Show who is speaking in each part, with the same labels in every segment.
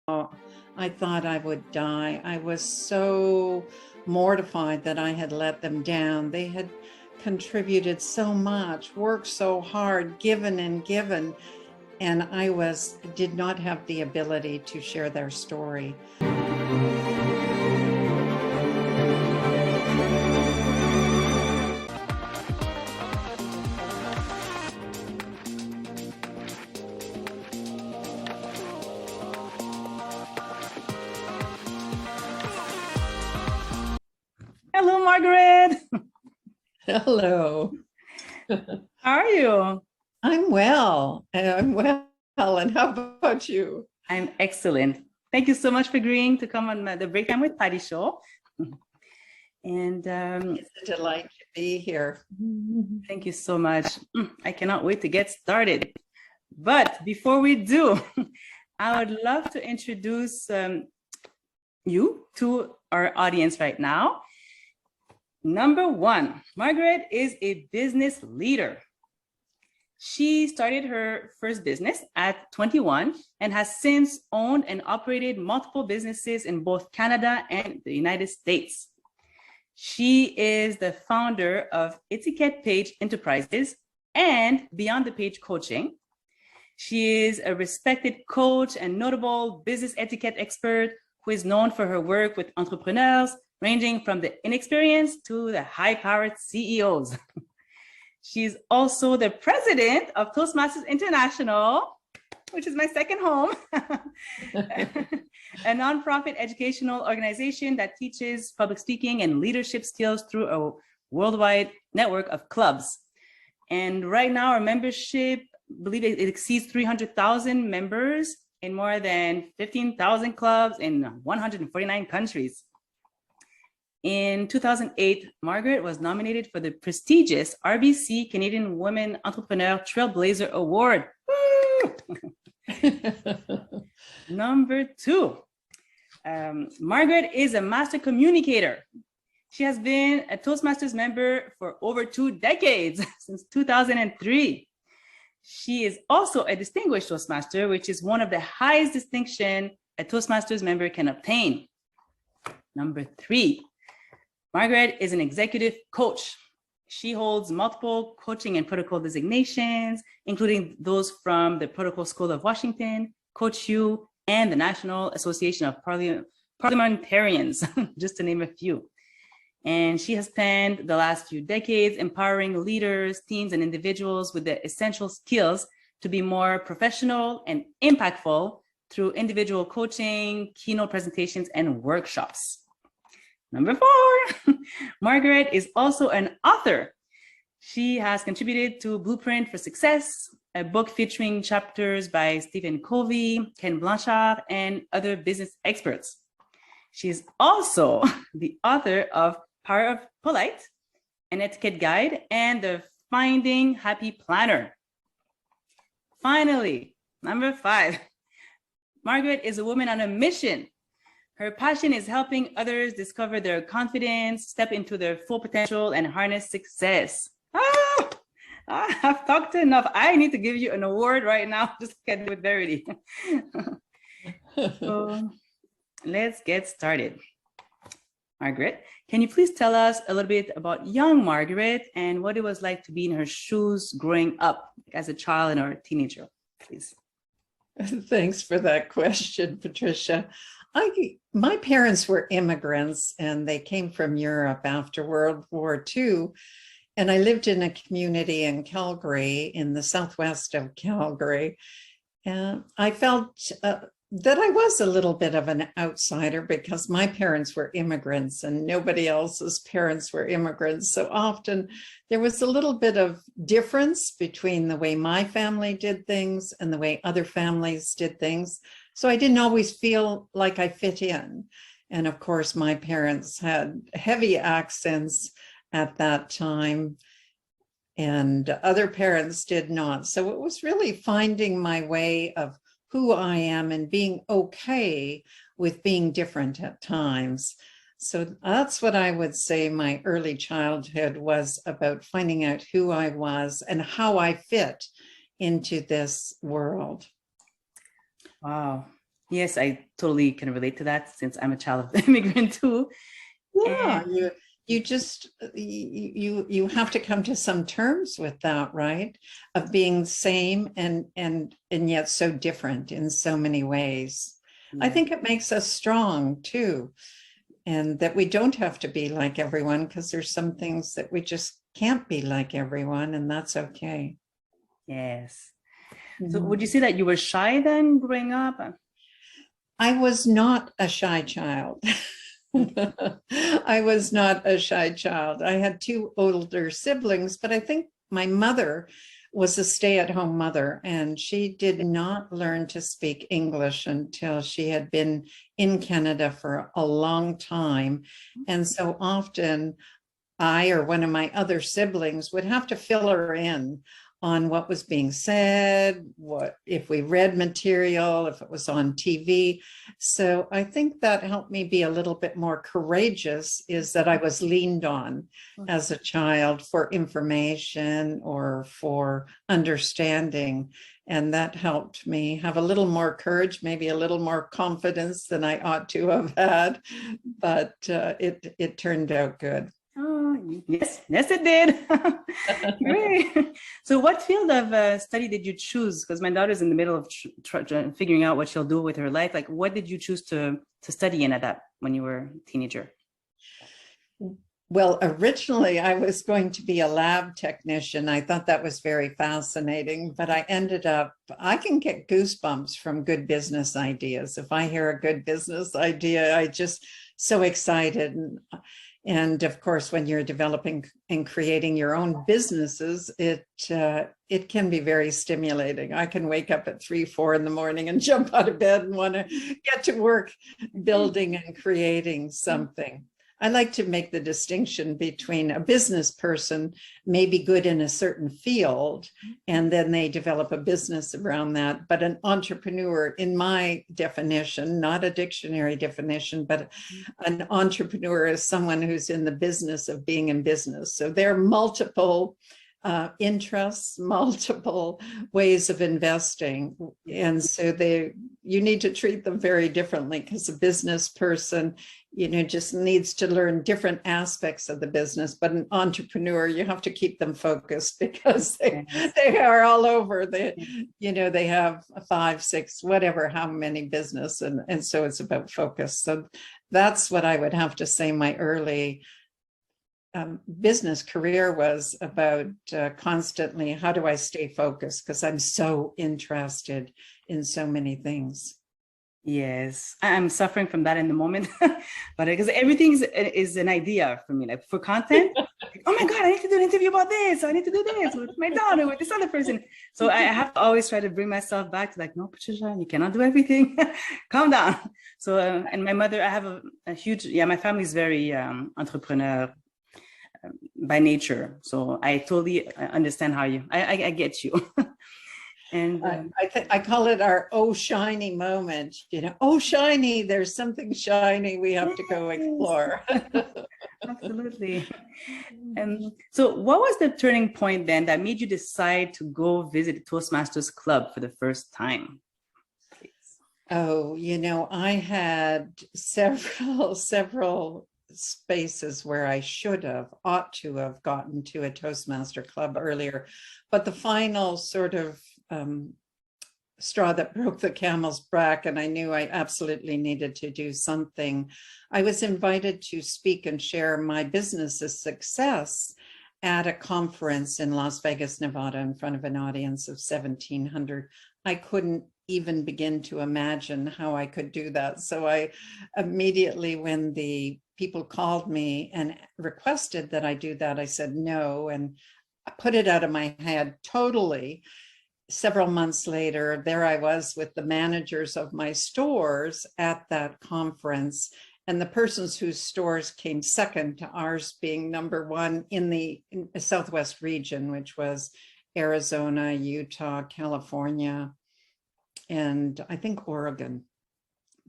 Speaker 1: I thought I would die. I was so mortified that I had let them down. They had contributed so much, worked so hard, given and given, and did not have the ability to share their story.
Speaker 2: Hello, Margaret.
Speaker 1: Hello.
Speaker 2: How are you?
Speaker 1: I'm well. I'm well. And how about you?
Speaker 2: I'm excellent. Thank you so much for agreeing to come on the Break Time with Patty show. And
Speaker 1: it's a delight to be here.
Speaker 2: Thank you so much. I cannot wait to get started. But before we do, I would love to introduce you to our audience right now. Number one, Margaret is a business leader. She started her first business at 21 and has since owned and operated multiple businesses in both Canada and the United States. She is the founder of Etiquette Page Enterprises and Beyond the Page Coaching. She is a respected coach and notable business etiquette expert who is known for her work with entrepreneurs, ranging from the inexperienced to the high-powered CEOs. She's also the president of Toastmasters International, which is my second home, a nonprofit educational organization that teaches public speaking and leadership skills through a worldwide network of clubs. And right now our membership, I believe it exceeds 300,000 members in more than 15,000 clubs in 149 countries. In 2008, Margaret was nominated for the prestigious RBC Canadian Women Entrepreneur Trailblazer Award. Number two, Margaret is a master communicator. She has been a Toastmasters member for over 2 decades, since 2003. She is also a distinguished Toastmaster, which is one of the highest distinction a Toastmasters member can obtain. Number three, Margaret is an executive coach. She holds multiple coaching and protocol designations, including those from the Protocol School of Washington, Coach U, and the National Association of Parliamentarians, just to name a few. And she has spent the last few decades empowering leaders, teams, and individuals with the essential skills to be more professional and impactful through individual coaching, keynote presentations, and workshops. Number four, Margaret is also an author. She has contributed to Blueprint for Success, a book featuring chapters by Stephen Covey, Ken Blanchard, and other business experts. She is also the author of Power of Polite, an etiquette guide, and the Finding Happy Planner. Finally, number five, Margaret is a woman on a mission. Her passion is helping others discover their confidence, step into their full potential, and harness success. I've talked enough. I need to give you an award right now, just get it with Verity. So let's get started. Margaret, can you please tell us a little bit about young Margaret and what it was like to be in her shoes growing up as a child or a teenager, please?
Speaker 1: Thanks for that question, Patricia. My parents were immigrants and they came from Europe after World War II. And I lived in a community in Calgary, in the southwest of Calgary. And I felt that I was a little bit of an outsider because my parents were immigrants and nobody else's parents were immigrants. So often there was a little bit of difference between the way my family did things and the way other families did things. So I didn't always feel like I fit in. And of course, my parents had heavy accents at that time, and other parents did not. So it was really finding my way of who I am and being okay with being different at times. So that's what I would say my early childhood was about, finding out who I was and how I fit into this world.
Speaker 2: Wow. Yes, I totally can relate to that since I'm a child of immigrant too.
Speaker 1: Yeah,
Speaker 2: And
Speaker 1: you just you have to come to some terms with that, right? Of being same and yet so different in so many ways. I
Speaker 2: yeah,
Speaker 1: think it makes us strong too, and that we don't have to be like everyone because there's some things that we just can't be like everyone, and that's okay.
Speaker 2: yes. So would you
Speaker 1: Mhm.
Speaker 2: say that you were shy then growing up?
Speaker 1: I was not a shy child. I was not a shy child. I had two older siblings, but I think my mother was a stay-at-home mother, and she did not learn to speak English until she had been in Canada for a long time. And so often I or one of my other siblings would have to fill her in on what was being said, what if we read material, if it was on TV. So I think that helped me be a little bit more courageous, is that I was leaned on as a child for information or for understanding. And that helped me have a little more courage, maybe a little more confidence than I ought to have had, but it turned out good.
Speaker 2: Oh, yes, yes, it did. Great. So, what field of study did you choose? Because my daughter's in the middle of figuring out what she'll do with her life. Like, what did you choose to study in at that when you were a teenager?
Speaker 1: Well, originally I was going to be a lab technician. I thought that was very fascinating, but I ended up, I can get goosebumps from good business ideas. If I hear a good business idea, I just so excited. And of course, when you're developing and creating your own businesses, it can be very stimulating. I can wake up at 3, 4 in the morning and jump out of bed and want to get to work building and creating something. I like to make the distinction between a business person may be good in a certain field, and then they develop a business around that. But an entrepreneur, in my definition, not a dictionary definition, but an entrepreneur is someone who's in the business of being in business. So there are multiple interests, multiple ways of investing. And so you need to treat them very differently, because a business person, just needs to learn different aspects of the business. But an entrepreneur, you have to keep them focused, because they are all over. They have 5, 6, whatever, how many business. And so it's about focus. So that's what I would have to say my early business career was about. Constantly, how do I stay focused? Because I'm so interested in so many things.
Speaker 2: Yes, I'm suffering from that in the moment, but because everything is an idea for me, like for content. Like, oh my God, I need to do an interview about this. I need to do this with my daughter, with this other person. So I have to always try to bring myself back to like, no, Patricia, you cannot do everything. Calm down. So, and my mother, I have a huge, my family is very entrepreneur by nature. So I totally understand how I get you. And
Speaker 1: I call it our oh shiny moment. Oh shiny, there's something shiny we have to go explore.
Speaker 2: absolutely. And so what was the turning point then that made you decide to go visit the Toastmasters Club for the first time?
Speaker 1: Oh, I had several spaces where I ought to have gotten to a Toastmaster club earlier. But the final sort of straw that broke the camel's back, and I knew I absolutely needed to do something. I was invited to speak and share my business's success at a conference in Las Vegas, Nevada, in front of an audience of 1,700. I couldn't even begin to imagine how I could do that. So I immediately, when the people called me and requested that I do that, I said no, and I put it out of my head totally. Several months later, there I was with the managers of my stores at that conference, and the persons whose stores came second to ours being number one in the Southwest region, which was Arizona, Utah, California, and I think Oregon.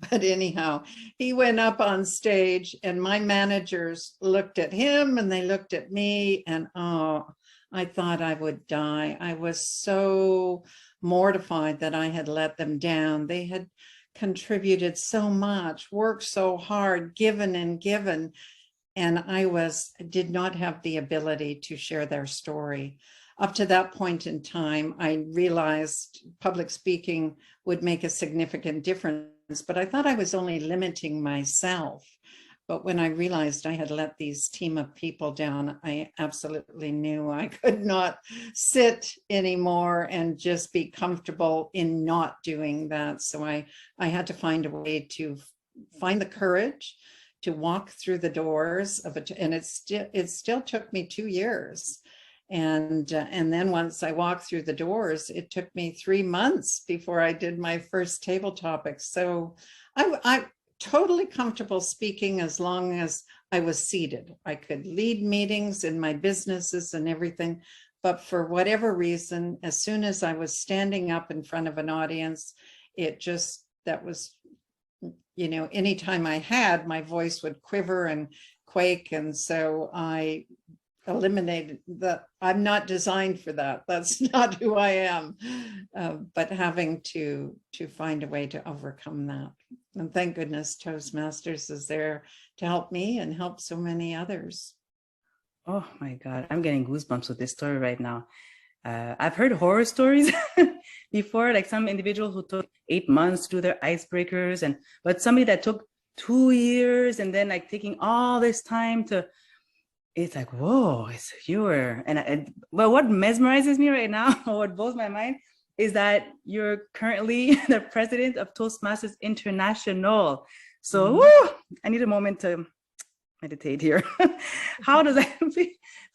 Speaker 1: But anyhow, he went up on stage, and my managers looked at him and they looked at me, and I thought I would die. I was so mortified that I had let them down. They had contributed so much, worked so hard, given and given, and I did not have the ability to share their story. Up to that point in time, I realized public speaking would make a significant difference, but I thought I was only limiting myself. But when I realized I had let these team of people down, I absolutely knew I could not sit anymore and just be comfortable in not doing that. So I had to find a way to find the courage to walk through the doors of it. And it still took me 2 years. And then once I walked through the doors, it took me 3 months before I did my first table topic. So I'm totally comfortable speaking as long as I was seated. I could lead meetings in my businesses and everything. But for whatever reason, as soon as I was standing up in front of an audience, that was, anytime I had, my voice would quiver and quake. And so I eliminated that. I'm not designed for that. That's not who I am. But having to find a way to overcome that. And thank goodness Toastmasters is there to help me and help so many others.
Speaker 2: Oh my God, I'm getting goosebumps with this story right now. I've heard horror stories before, like some individual who took 8 months to do their icebreakers, but somebody that took 2 years and then like taking all this time to, it's like, whoa, it's fewer. But what mesmerizes me right now, or what blows my mind, is that you're currently the president of Toastmasters International. So woo, I need a moment to meditate here. How does that,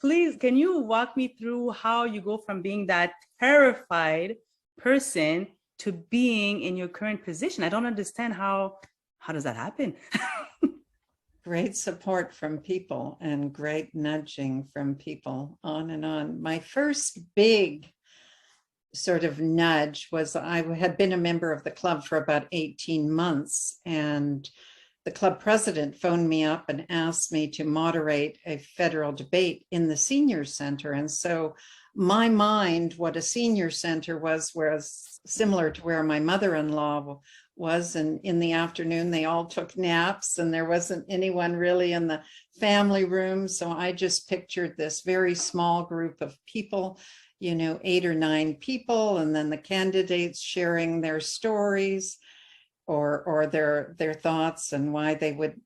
Speaker 2: please, can you walk me through how you go from being that terrified person to being in your current position? I don't understand how does that happen?
Speaker 1: Great support from people and great nudging from people, on and on. My first big sort of nudge was I had been a member of the club for about 18 months, and the club president phoned me up and asked me to moderate a federal debate in the senior center. And so my mind, what a senior center was similar to where my mother-in-law was. And in the afternoon, they all took naps and there wasn't anyone really in the family room. So I just pictured this very small group of people, 8 or 9 people, and then the candidates sharing their stories or their thoughts and why they would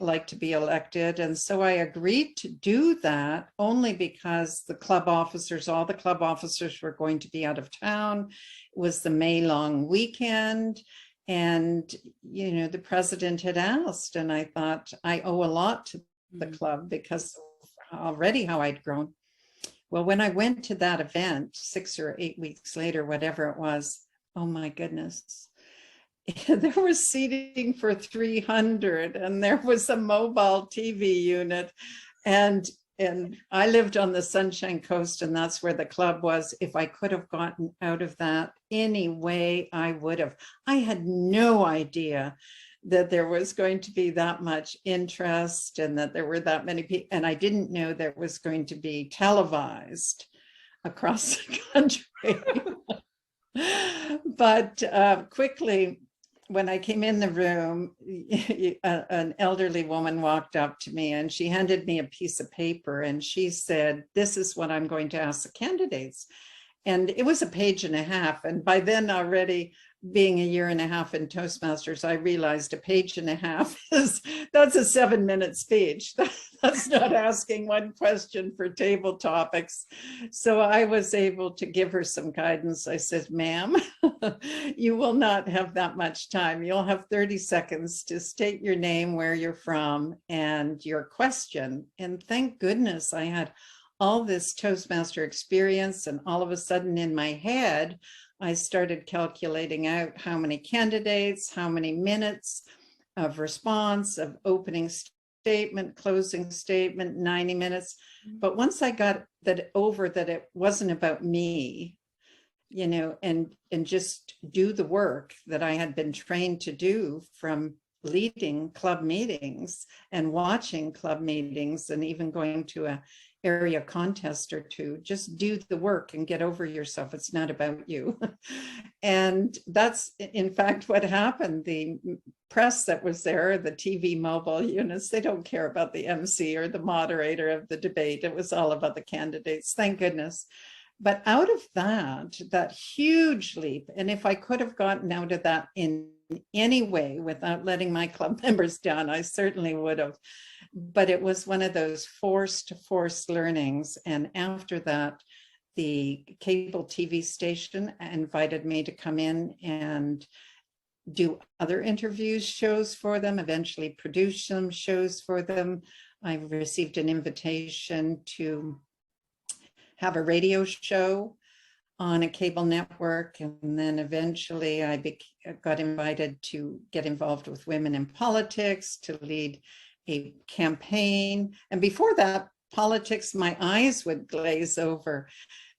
Speaker 1: like to be elected. And so I agreed to do that only because all the club officers were going to be out of town. It was the May long weekend. And, the president had asked, and I thought I owe a lot to the club because already how I'd grown. Well, when I went to that event 6 or 8 weeks later, whatever it was, oh my goodness, there was seating for 300 and there was a mobile TV unit. And I lived on the Sunshine Coast, and that's where the club was. If I could have gotten out of that any way, I would have. I had no idea that there was going to be that much interest and that there were that many people. And I didn't know that it was going to be televised across the country. But quickly, when I came in the room, an elderly woman walked up to me and she handed me a piece of paper and she said, "This is what I'm going to ask the candidates." And it was a page and a half. And by then already, being a year and a half in Toastmasters, I realized a page and a half that's a 7-minute speech. That's not asking one question for table topics. So I was able to give her some guidance. I said, "Ma'am, you will not have that much time. You'll have 30 seconds to state your name, where you're from, and your question." And thank goodness I had all this Toastmaster experience, and all of a sudden in my head, I started calculating out how many candidates, how many minutes of response, of opening statement, closing statement, 90 minutes. But once I got that it wasn't about me, and just do the work that I had been trained to do from leading club meetings and watching club meetings and even going to a area contest or two. Just do the work and get over yourself. It's not about you. And that's in fact what happened. The press that was there, the TV mobile units, they don't care about the MC or the moderator of the debate. It was all about the candidates, thank goodness. But out of that huge leap, and if I could have gotten out of that in any way without letting my club members down, I certainly would have. But it was one of those forced learnings. And after that, the cable TV station invited me to come in and do other interviews, shows for them, eventually produce some shows for them. I received an invitation to have a radio show on a cable network. And then eventually I got invited to get involved with women in politics, to lead a campaign. And before that, politics, my eyes would glaze over.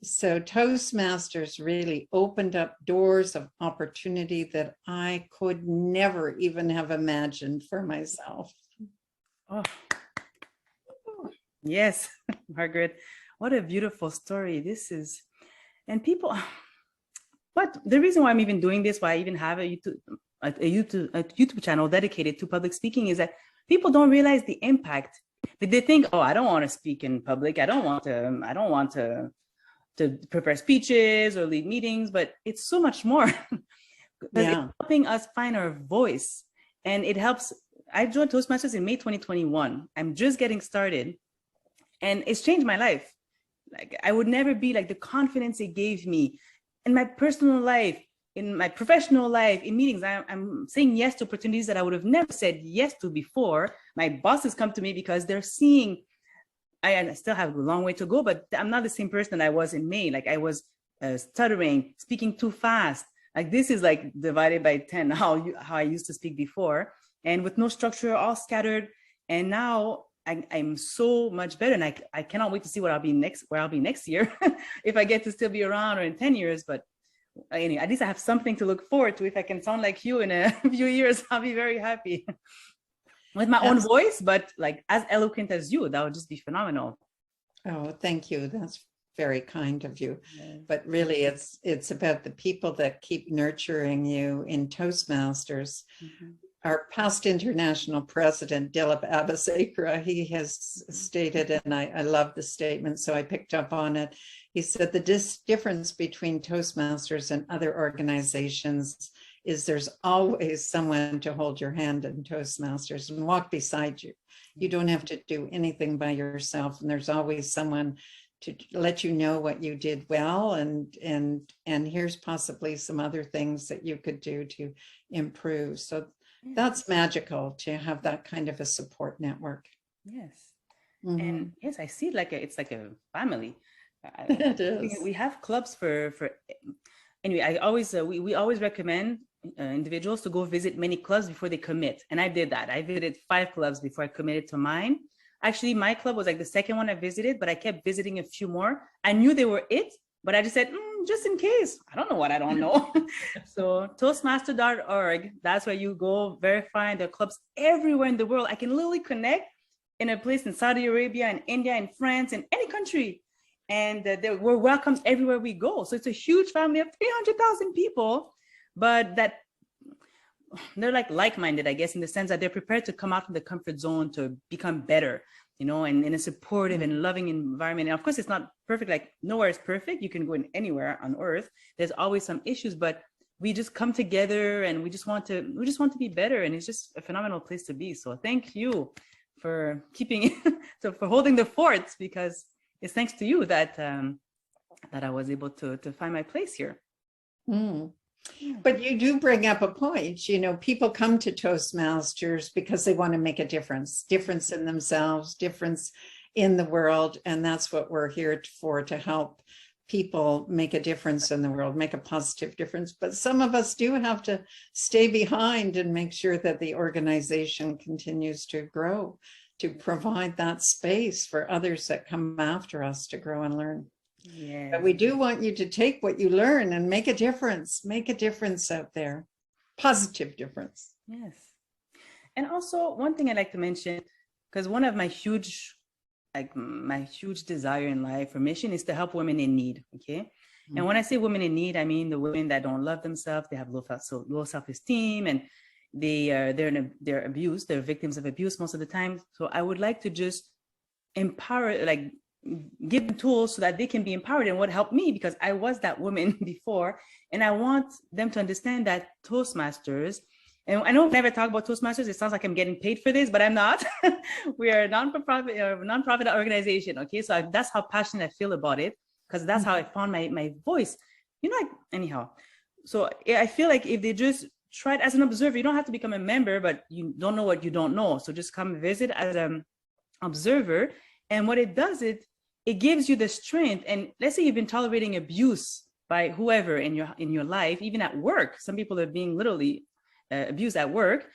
Speaker 1: So Toastmasters really opened up doors of opportunity that I could never even have imagined for myself.
Speaker 2: Oh, yes, Margaret, what a beautiful story this is. And people, but the reason why I'm even doing this, why I even have a YouTube channel dedicated to public speaking, is that people don't realize the impact. They think, oh, I don't want to speak in public. I don't want to prepare speeches or lead meetings, but it's so much more. It's helping us find our voice. And it helps. I joined Toastmasters in May 2021. I'm just getting started, and it's changed my life. Like, I would never be like the confidence it gave me in my personal life, in my professional life, in meetings. I'm saying yes to opportunities that I would have never said yes to before. My bosses come to me because they're seeing, I still have a long way to go, but I'm not the same person I was in May. Like, I was stuttering, speaking too fast. Like, this is like divided by 10, how I used to speak before, and with no structure, all scattered. And now I'm so much better, and I cannot wait to see where I'll be next year, if I get to still be around, or in 10 years. But anyway, at least I have something to look forward to. If I can sound like you in a few years, I'll be very happy. With my own voice, but like as eloquent as you, that would just be phenomenal. Oh,
Speaker 1: thank you. That's very kind of you. Yes. But really, it's about the people that keep nurturing you in Toastmasters. Mm-hmm. Our past international president, Dilip Abasakra, he has stated, and I love the statement, so I picked up on it. He said the difference between Toastmasters and other organizations is there's always someone to hold your hand in Toastmasters and walk beside you. You don't have to do anything by yourself, and there's always someone to let you know what you did well, and here's possibly some other things that you could do to improve. So that's magical to have that kind of a support network.
Speaker 2: Yes. Mm-hmm. And yes, I see it like it's like a family.
Speaker 1: It is.
Speaker 2: We have clubs for anyway. I always we always recommend individuals to go visit many clubs before they commit, and I did that. I visited 5 clubs before I committed to mine. Actually, my club was like the second one I visited, but I kept visiting a few more. I knew they were it, but I just said, just in case. I don't know what I don't know. So Toastmaster.org, that's where you go verify. There are clubs everywhere in the world. I can literally connect in a place in Saudi Arabia, and India, and France, in any country. And we're welcomed everywhere we go. So it's a huge family of 300,000 people, but that they're like-minded, I guess, in the sense that they're prepared to come out of the comfort zone to become better, you know, and in a supportive and loving environment. And of course, it's not perfect. Like, nowhere is perfect. You can go in anywhere on earth. There's always some issues, but we just come together, and we just want to be better. And it's just a phenomenal place to be. So thank you for keeping for holding the fort, because it's thanks to you that I was able to find my place here.
Speaker 1: But you do bring up a point. You know, people come to Toastmasters because they want to make a difference in themselves, difference in the world. And that's what we're here for, to help people make a difference in the world, make a positive difference. But some of us do have to stay behind and make sure that the organization continues to grow, to provide that space for others that come after us to grow and learn.
Speaker 2: Yeah.
Speaker 1: But we do want you to take what you learn and make a difference out there, positive difference.
Speaker 2: Yes. And also, one thing I'd like to mention, because one of my huge like my huge desire in life or mission is to help women in need. Okay. And when I say women in need, I mean the women that don't love themselves, they have low self-esteem, and they're abused, they're victims of abuse most of the time. So I would like to just empower, like give them tools so that they can be empowered. And what helped me, because I was that woman before, and I want them to understand that Toastmasters, and I know whenever I talk about Toastmasters, it sounds like I'm getting paid for this, but I'm not. We are a nonprofit organization. Okay, so that's how passionate I feel about it, because that's how I found my voice. You know, like, anyhow. So I feel like if they just tried as an observer, you don't have to become a member, but you don't know what you don't know. So just come visit as an observer. And what it does, it gives you the strength. And let's say you've been tolerating abuse by whoever in your life, even at work. Some people are being literally abused at work.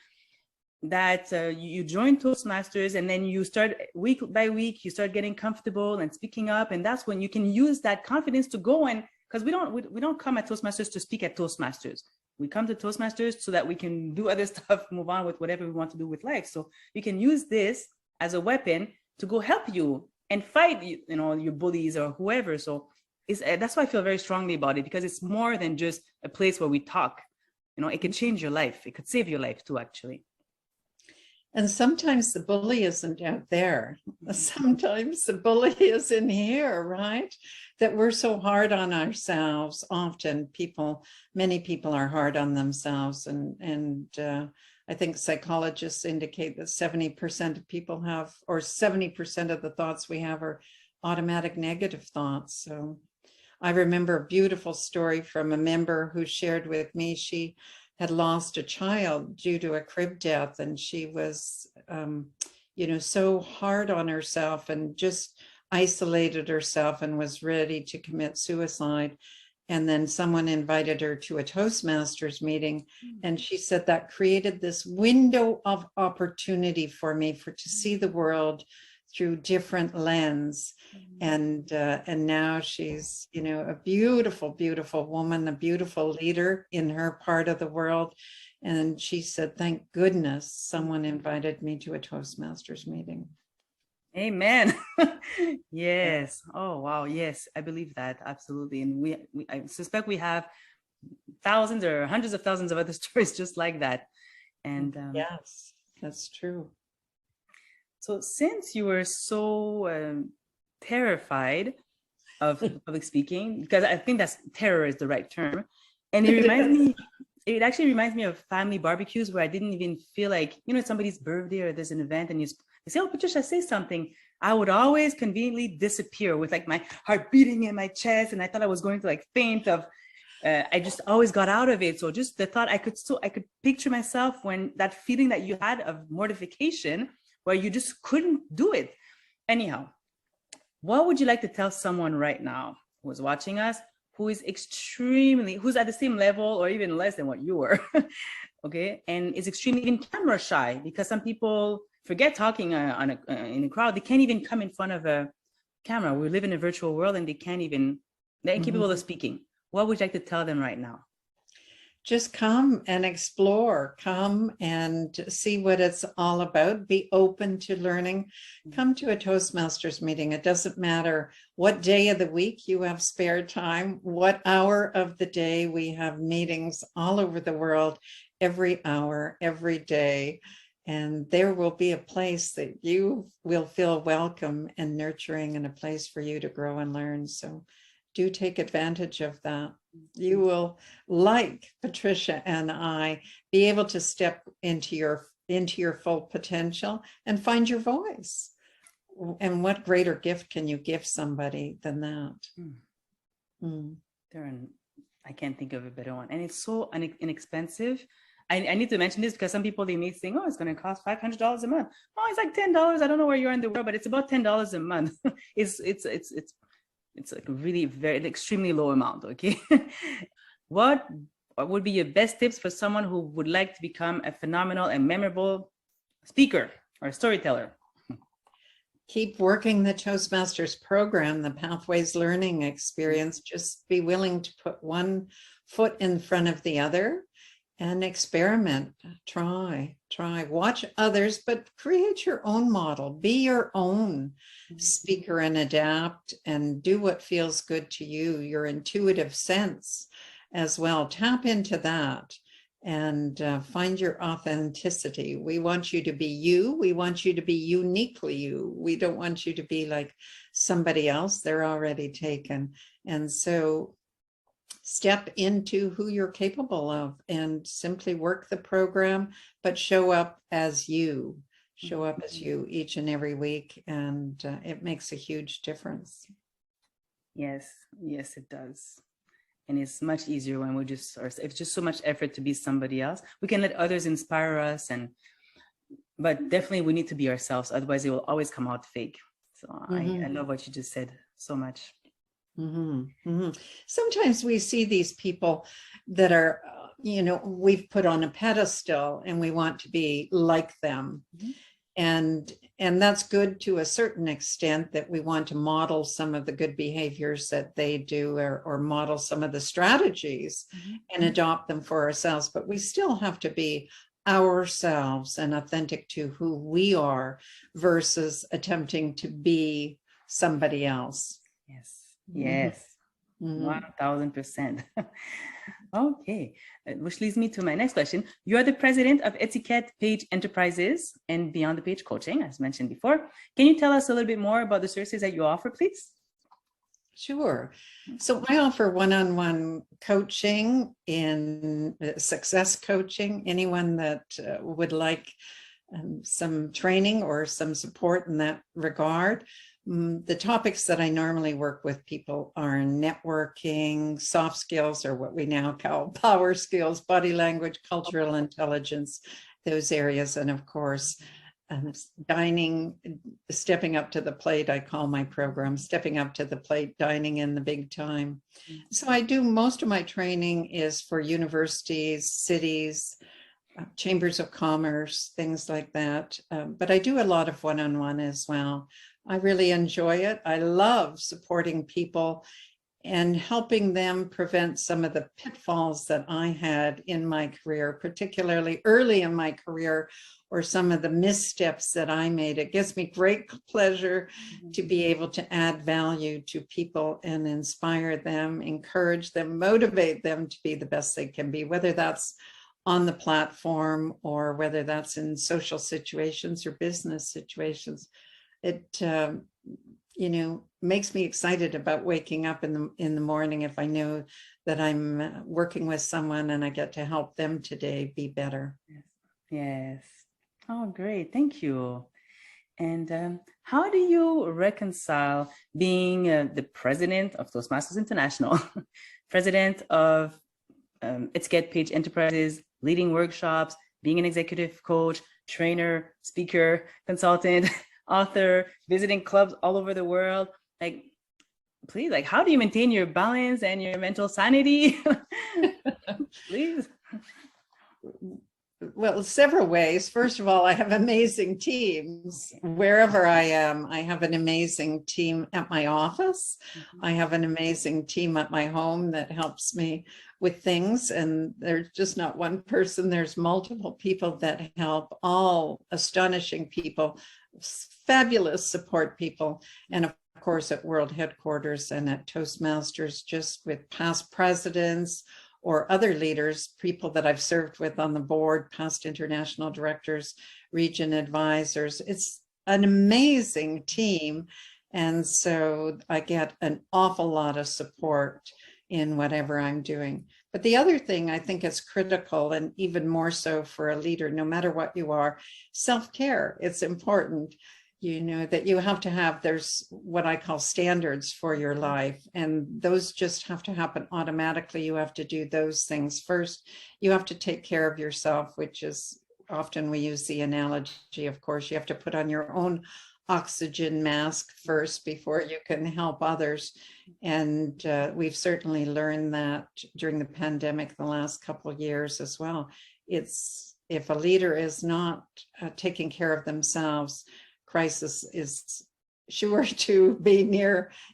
Speaker 2: That you join Toastmasters, and then you start week by week, you start getting comfortable and speaking up, and that's when you can use that confidence to go and, because we don't come at Toastmasters to speak at Toastmasters. We come to Toastmasters so that we can do other stuff, move on with whatever we want to do with life. So you can use this as a weapon to go help you and fight, you know, your bullies or whoever. So that's why I feel very strongly about it, because it's more than just a place where we talk. You know, it can change your life. It could save your life too, actually.
Speaker 1: And sometimes the bully isn't out there. Sometimes the bully is in here, right? That we're so hard on ourselves. Often many people are hard on themselves. And I think psychologists indicate that 70% of people have, or 70% of the thoughts we have are automatic negative thoughts. So I remember a beautiful story from a member who shared with me. She had lost a child due to a crib death, and she was, so hard on herself and just isolated herself and was ready to commit suicide. And then someone invited her to a Toastmasters meeting, and she said that created this window of opportunity for me to see the world through different lens. And now she's, a beautiful, beautiful woman, a beautiful leader in her part of the world. And she said, thank goodness someone invited me to a Toastmasters meeting.
Speaker 2: Amen. Yes. Oh, wow. Yes, I believe that. Absolutely. And I suspect we have thousands or hundreds of thousands of other stories just like that. And
Speaker 1: yes, that's true.
Speaker 2: So since you were so terrified of public speaking, because I think terror is the right term, and it actually reminds me of family barbecues where I didn't even feel like, it's somebody's birthday or there's an event and they say, oh, Patricia, say something. I would always conveniently disappear with like my heart beating in my chest, and I thought I was going to like faint I just always got out of it. So just the thought I could picture myself when that feeling that you had of mortification, where you just couldn't do it. Anyhow, what would you like to tell someone right now who's watching us, who's at the same level or even less than what you were, okay, and is extremely even camera shy, because some people forget talking in a crowd. They can't even come in front of a camera. We live in a virtual world, and they're incapable of speaking. What would you like to tell them right now?
Speaker 1: Just come and explore, come and see what it's all about. Be open to learning. Come to a Toastmasters meeting. It doesn't matter what day of the week you have spare time, what hour of the day. We have meetings all over the world, every hour, every day. And there will be a place that you will feel welcome and nurturing, and a place for you to grow and learn. So do take advantage of that. You will, like Patricia and I, be able to step into your full potential and find your voice. And what greater gift can you give somebody than that?
Speaker 2: I can't think of a better one. And it's so inexpensive. I need to mention this because some people, they may think, oh, it's going to cost $500 a month. Oh, it's like $10. I don't know where you are in the world, but it's about $10 a month. It's like a really extremely low amount. Okay. What would be your best tips for someone who would like to become a phenomenal and memorable speaker or storyteller?
Speaker 1: Keep working the Toastmasters program, the Pathways Learning Experience. Just be willing to put one foot in front of the other and experiment. Try, watch others, but create your own model. Be your own speaker and adapt and do what feels good to you, your intuitive sense as well. Tap into that and find your authenticity. We want you to be you. We want you to be uniquely you. We don't want you to be like somebody else. They're already taken. And so step into who you're capable of and simply work the program, but show up as you. Show up as you each and every week, and it makes a huge difference.
Speaker 2: Yes, it does. And it's much easier when it's just so much effort to be somebody else. We can let others inspire us, but definitely we need to be ourselves. Otherwise it will always come out fake. So I love what you just said so much.
Speaker 1: Sometimes we see these people that are, we've put on a pedestal and we want to be like them. And that's good to a certain extent, that we want to model some of the good behaviors that they do, or model some of the strategies and adopt them for ourselves. But we still have to be ourselves and authentic to who we are versus attempting to be somebody else.
Speaker 2: Yes. 1000%. Okay, which leads me to my next question. You are the president of Etiquette Page Enterprises and Beyond the Page Coaching, as mentioned before. Can you tell us a little bit more about the services that you offer, please?
Speaker 1: Sure. So I offer one-on-one coaching in success coaching. Anyone that would like some training or some support in that regard. The topics that I normally work with people are networking, soft skills, or what we now call power skills, body language, cultural intelligence, those areas. And of course, dining, stepping up to the plate, I call my program, stepping up to the plate, dining in the big time. So I do, most of my training is for universities, cities, chambers of commerce, things like that. But I do a lot of one-on-one as well. I really enjoy it. I love supporting people and helping them prevent some of the pitfalls that I had in my career, particularly early in my career, or some of the missteps that I made. It gives me great pleasure to be able to add value to people and inspire them, encourage them, motivate them to be the best they can be, whether that's on the platform or whether that's in social situations or business situations. It makes me excited about waking up in the morning if I know that I'm working with someone and I get to help them today be better.
Speaker 2: Yes. Oh, great. Thank you. And how do you reconcile being the president of Toastmasters International, president of Etiquette Page Enterprises, leading workshops, being an executive coach, trainer, speaker, consultant, author, visiting clubs all over the world? Like, please, like, how do you maintain your balance and your mental sanity? Please.
Speaker 1: Well, several ways. First of all, I have amazing teams. Wherever I am, I have an amazing team at my office. I have an amazing team at my home that helps me with things. And there's just not one person, there's multiple people that help, all astonishing people, fabulous support people. And of course, at World Headquarters and at Toastmasters, just with past presidents or other leaders, people that I've served with on the board, past international directors, region advisors. It's an amazing team. And so I get an awful lot of support in whatever I'm doing. But the other thing I think is critical, and even more so for a leader, no matter what you are, self-care. It's important, that you have to have, there's what I call standards for your life, and those just have to happen automatically. You have to do those things first. You have to take care of yourself, which is often we use the analogy, of course, you have to put on your own oxygen mask first before you can help others. And we've certainly learned that during the pandemic, the last couple of years as well. It's, if a leader is not taking care of themselves, crisis is sure to be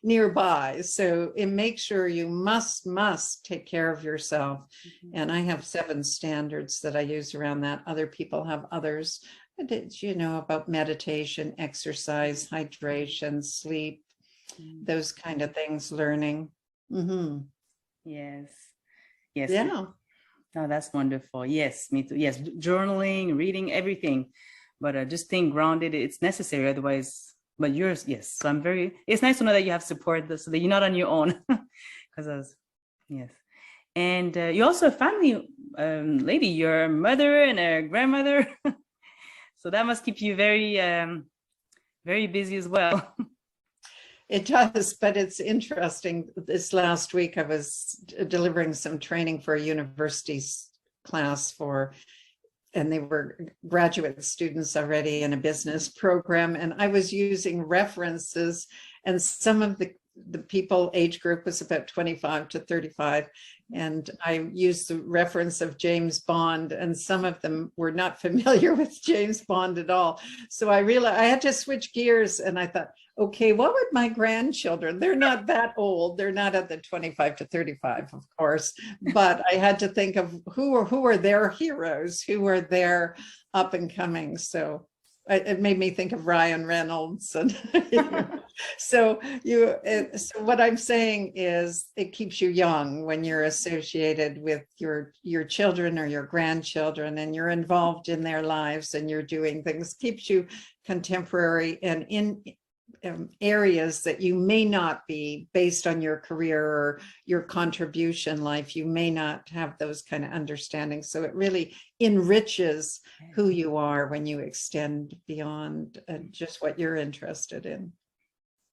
Speaker 1: nearby. So it makes sure you must take care of yourself. And I have 7 standards that I use around that. Other people have others. It's, about meditation, exercise, hydration, sleep, those kind of things, learning.
Speaker 2: Yes. Yes.
Speaker 1: Yeah.
Speaker 2: Oh, that's wonderful. Yes, me too. Yes, journaling, reading, everything. But just staying grounded, it's necessary. Otherwise, but yours, yes. So it's nice to know that you have support so that you're not on your own. Because yes. And you're also a family lady. You're a mother and a grandmother. So that must keep you very, very busy as well.
Speaker 1: It does, but it's interesting. This last week, I was delivering some training for a university class and they were graduate students already in a business program. And I was using references, and some of the people age group was about 25 to 35. And I used the reference of James Bond, and some of them were not familiar with James Bond at all. So I realized I had to switch gears, and I thought, okay, what would my grandchildren? They're not that old. They're not at the 25 to 35, of course, but I had to think of who are their heroes, who are their up and coming. So it made me think of Ryan Reynolds. And so what I'm saying is it keeps you young when you're associated with your children or your grandchildren, and you're involved in their lives, and you're doing things, keeps you contemporary and in areas that you may not be, based on your career or your contribution life, you may not have those kind of understandings. So it really enriches who you are when you extend beyond just what you're interested in.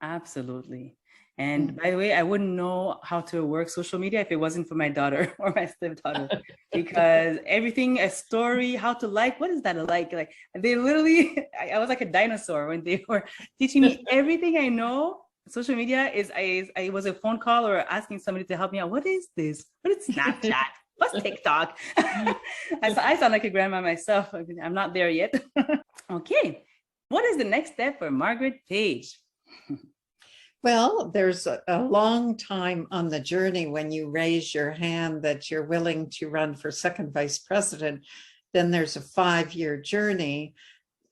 Speaker 2: Absolutely. And by the way, I wouldn't know how to work social media if it wasn't for my daughter or my stepdaughter, because everything, a story, how to what is that like they literally, I was like a dinosaur when they were teaching me everything I know. Social media I was a phone call or asking somebody to help me out. What is this? What is Snapchat? What's TikTok? I sound like a grandma myself. I'm not there yet. Okay. What is the next step for Margaret Page?
Speaker 1: Well, there's a long time on the journey when you raise your hand that you're willing to run for second vice president. Then there's a 5-year journey.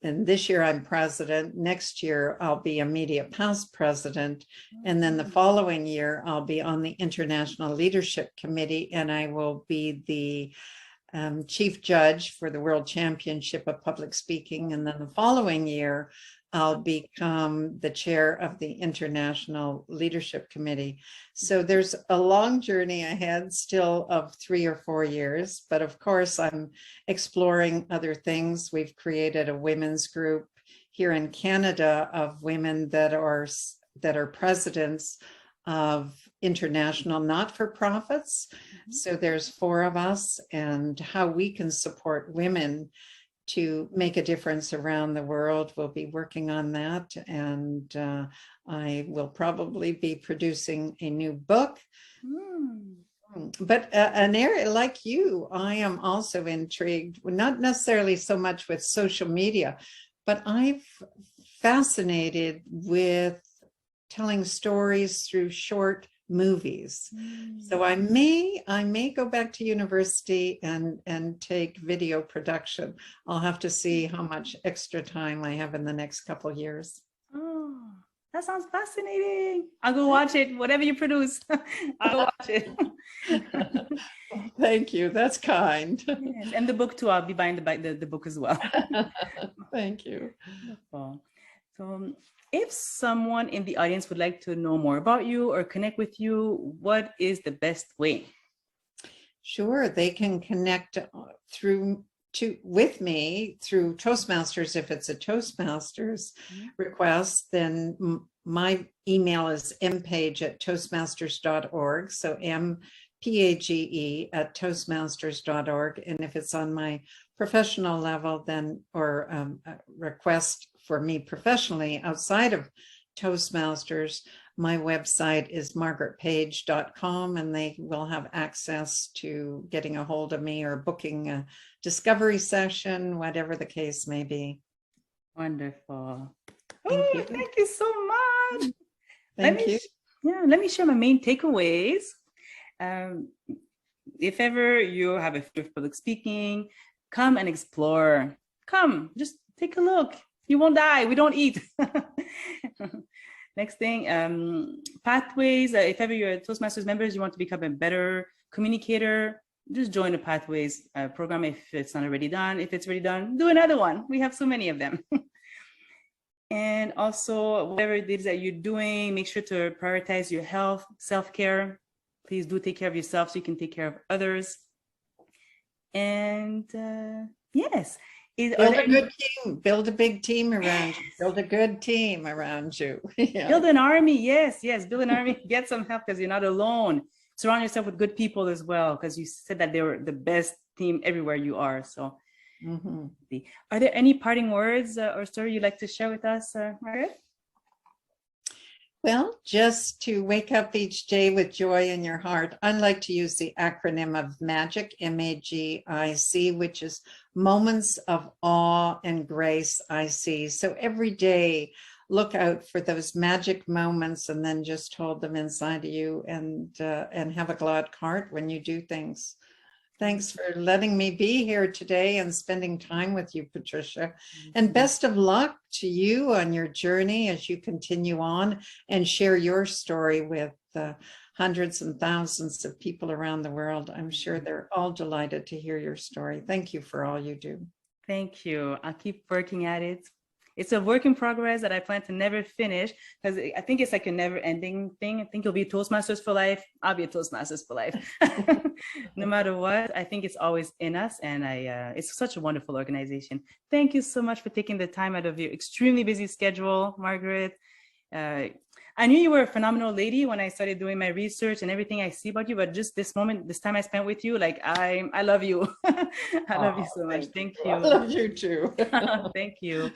Speaker 1: And this year I'm president. Next year I'll be immediate past president. And then the following year I'll be on the International Leadership Committee, and I will be the chief judge for the World Championship of Public Speaking. And then the following year I'll become the chair of the International Leadership Committee. So there's a long journey ahead still of 3 or 4 years, but of course I'm exploring other things. We've created a women's group here in Canada of women that are presidents of international not-for-profits. So there's 4 of us, and how we can support women to make a difference around the world. We'll be working on that, and I will probably be producing a new book. But an area like you, I am also intrigued, not necessarily so much with social media, but I'm fascinated with telling stories through short movies. So I may go back to university and take video production. I'll have to see how much extra time I have in the next couple of years.
Speaker 2: Oh, that sounds fascinating. I'll go watch it. Whatever you produce, I'll go watch it.
Speaker 1: Thank you. That's kind.
Speaker 2: Yes, and the book too. I'll be buying the book as well.
Speaker 1: Thank you.
Speaker 2: Wonderful. So if someone in the audience would like to know more about you or connect with you, what is the best way?
Speaker 1: Sure, they can connect with me through Toastmasters. If it's a Toastmasters request, then my email is mpage@toastmasters.org. So mpage@toastmasters.org. And if it's on my professional level, then or request for me professionally outside of Toastmasters, my website is margaretpage.com, and they will have access to getting a hold of me or booking a discovery session, whatever the case may be.
Speaker 2: Wonderful.
Speaker 1: Thank
Speaker 2: Oh,
Speaker 1: you.
Speaker 2: thank you so much.
Speaker 1: Thank you.
Speaker 2: Let me share my main takeaways. If ever you have a fear of public speaking, come and explore. Come, just take a look. You won't die. We don't eat. Next thing, pathways. If ever you're a Toastmasters members, you want to become a better communicator, just join the Pathways program if it's not already done. If it's already done, do another one. We have so many of them. And also, whatever it is that you're doing, make sure to prioritize your health, self-care. Please do take care of yourself so you can take care of others. And yes.
Speaker 1: Build a good team. Build a big team around you. Build a good team around you. Yeah.
Speaker 2: Build an army. Yes, yes. Build an army. Get some help because you're not alone. Surround yourself with good people as well, because you said that they were the best team everywhere you are. So, Are there any parting words or story you'd like to share with us, Margaret?
Speaker 1: Well, just to wake up each day with joy in your heart. I like to use the acronym of MAGIC, MAGIC, which is moments of awe and grace I see. So every day, look out for those magic moments and then just hold them inside of you and have a glad heart when you do things. Thanks for letting me be here today and spending time with you, Patricia. And best of luck to you on your journey as you continue on and share your story with hundreds and thousands of people around the world. I'm sure they're all delighted to hear your story. Thank you for all you do.
Speaker 2: Thank you. I'll keep working at it. It's a work in progress that I plan to never finish because I think it's like a never ending thing. I think you'll be Toastmasters for life. I'll be a Toastmasters for life. No matter what, I think it's always in us. And it's such a wonderful organization. Thank you so much for taking the time out of your extremely busy schedule, Margaret. I knew you were a phenomenal lady when I started doing my research and everything I see about you, but just this moment, this time I spent with you, like I love you. I love you so much. Thank you.
Speaker 1: I love you too.
Speaker 2: Thank you.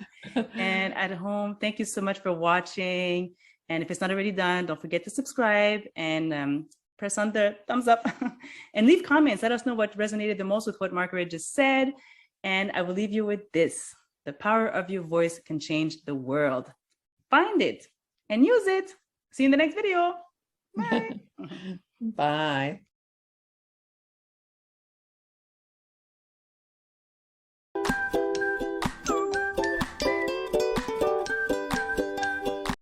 Speaker 2: And at home, thank you so much for watching. And if it's not already done, don't forget to subscribe and press on the thumbs up and leave comments. Let us know what resonated the most with what Margaret just said. And I will leave you with this. The power of your voice can change the world. Find it and use it. See you in the next video. Bye.
Speaker 1: Bye.